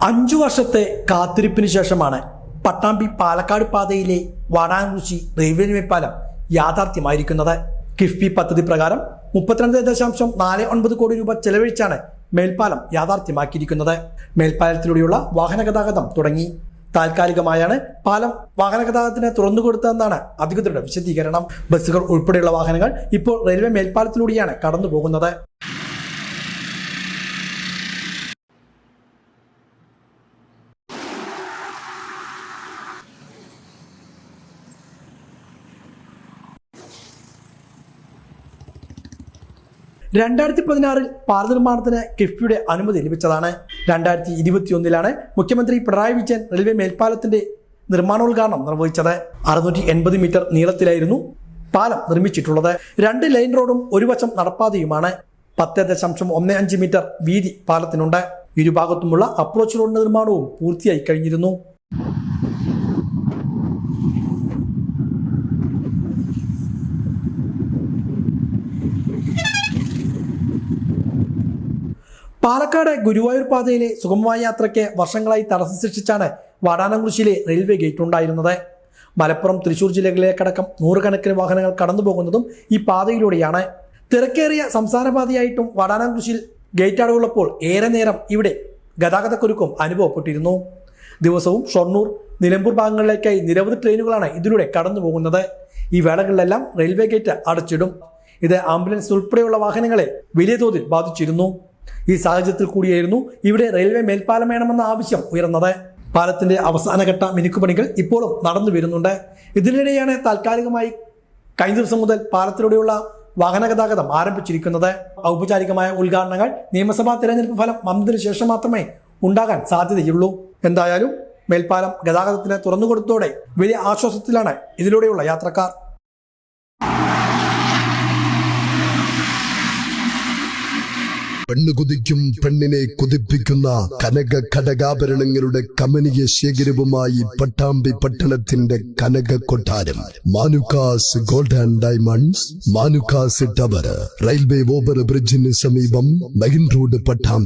5 വർഷത്തെ കാത്തിരിപ്പിന് ശേഷമാണ് പട്ടാമ്പി പാലക്കാട് പാതയിലെ വാടാനംകുറിച്ചി റെയിൽവേ മേൽപ്പാലം യാഥാർത്ഥ്യമായിരിക്കുന്നത്. കിഫ്ബി പദ്ധതി പ്രകാരം 32.49 കോടി രൂപ ചെലവഴിച്ചാണ് മേൽപ്പാലം യാഥാർത്ഥ്യമാക്കിയിരിക്കുന്നത്. മേൽപ്പാലത്തിലൂടെയുള്ള വാഹന ഗതാഗതം തുടങ്ങി. താൽക്കാലികമായാണ് പാലം വാഹന ഗതാഗതത്തിന് തുറന്നുകൊടുത്തതെന്നാണ് അധികൃതരുടെ വിശദീകരണം. ബസ്സുകൾ ഉൾപ്പെടെയുള്ള വാഹനങ്ങൾ ഇപ്പോൾ റെയിൽവേ മേൽപ്പാലത്തിലൂടെയാണ് കടന്നു പോകുന്നത്. രണ്ടായിരത്തി 2016 പാത നിർമ്മാണത്തിന് കിഫ്ബിയുടെ അനുമതി ലഭിച്ചതാണ്. 2021 മുഖ്യമന്ത്രി പിണറായി വിജയൻ റെയിൽവേ മേൽപ്പാലത്തിന്റെ നിർമ്മാണോദ്ഘാടനം നിർവഹിച്ചത്. 680 മീറ്റർ നീളത്തിലായിരുന്നു പാലം നിർമ്മിച്ചിട്ടുള്ളത്. 2 ലൈൻ റോഡും ഒരു വശം നടപ്പാതയുമാണ്. 10.15 മീറ്റർ വീതി പാലത്തിനുണ്ട്. ഇരുഭാഗത്തുമുള്ള അപ്രോച്ച് റോഡിന്റെ നിർമ്മാണവും പൂർത്തിയായി കഴിഞ്ഞിരുന്നു. പാലക്കാട് ഗുരുവായൂർ പാതയിലെ സുഗമമായ യാത്രയ്ക്ക് വർഷങ്ങളായി തടസ്സം സൃഷ്ടിച്ചാണ് വാടാനംകുറിച്ചിയിലെ റെയിൽവേ ഗേറ്റ് ഉണ്ടായിരുന്നത്. മലപ്പുറം, തൃശൂർ ജില്ലകളിലേക്കടക്കം നൂറുകണക്കിന് വാഹനങ്ങൾ കടന്നുപോകുന്നതും ഈ പാതയിലൂടെയാണ്. തിരക്കേറിയ സംസ്ഥാന പാതയായിട്ടും വാടാനംകുറിച്ചിയിൽ ഗേറ്റ് അടവുള്ളപ്പോൾ ഏറെ നേരം ഇവിടെ ഗതാഗതക്കുരുക്കും അനുഭവപ്പെട്ടിരുന്നു. ദിവസവും ഷൊർണൂർ, നിലമ്പൂർ ഭാഗങ്ങളിലേക്കായി നിരവധി ട്രെയിനുകളാണ് ഇതിലൂടെ കടന്നു പോകുന്നത്. ഈ വേളകളിലെല്ലാം റെയിൽവേ ഗേറ്റ് അടച്ചിടും. ഇത് ആംബുലൻസ് ഉൾപ്പെടെയുള്ള വാഹനങ്ങളെ വലിയ തോതിൽ ബാധിച്ചിരുന്നു. ഈ സാഹചര്യത്തിൽ കൂടിയായിരുന്നു ഇവിടെ റെയിൽവേ മേൽപ്പാലം വേണമെന്ന ആവശ്യം ഉയർന്നത്. പാലത്തിന്റെ അവസാനഘട്ട മിനുക്കുപണികൾ ഇപ്പോഴും നടന്നു വരുന്നുണ്ട്. ഇതിനിടെയാണ് താൽക്കാലികമായി കഴിഞ്ഞ ദിവസം മുതൽ പാലത്തിലൂടെയുള്ള വാഹന ഗതാഗതം ആരംഭിച്ചിരിക്കുന്നത്. ഔപചാരികമായ ഉദ്ഘാടനങ്ങൾ നിയമസഭാ തെരഞ്ഞെടുപ്പ് ഫലം വന്നതിന് ശേഷം മാത്രമേ ഉണ്ടാകാൻ സാധ്യതയുള്ളൂ. എന്തായാലും മേൽപ്പാലം ഗതാഗതത്തിന് തുറന്നുകൊടുത്തോടെ വലിയ ആശ്വാസത്തിലാണ് ഇതിലൂടെയുള്ള യാത്രക്കാർ. പെണ്ണ് കുതിക്കും പെണ്ണിനെ കുതിപ്പിക്കുന്ന കനക ഘടകാഭരണങ്ങളുടെ കമനീയ ശേഖരവുമായി പട്ടാമ്പി പട്ടണത്തിന്റെ കനക കൊട്ടാരം Manukkas gold and diamonds, Manukkas tower, railway over ബ്രിഡ്ജിന് സമീപം മെയിൻ റോഡ്, പട്ടാമ്പി.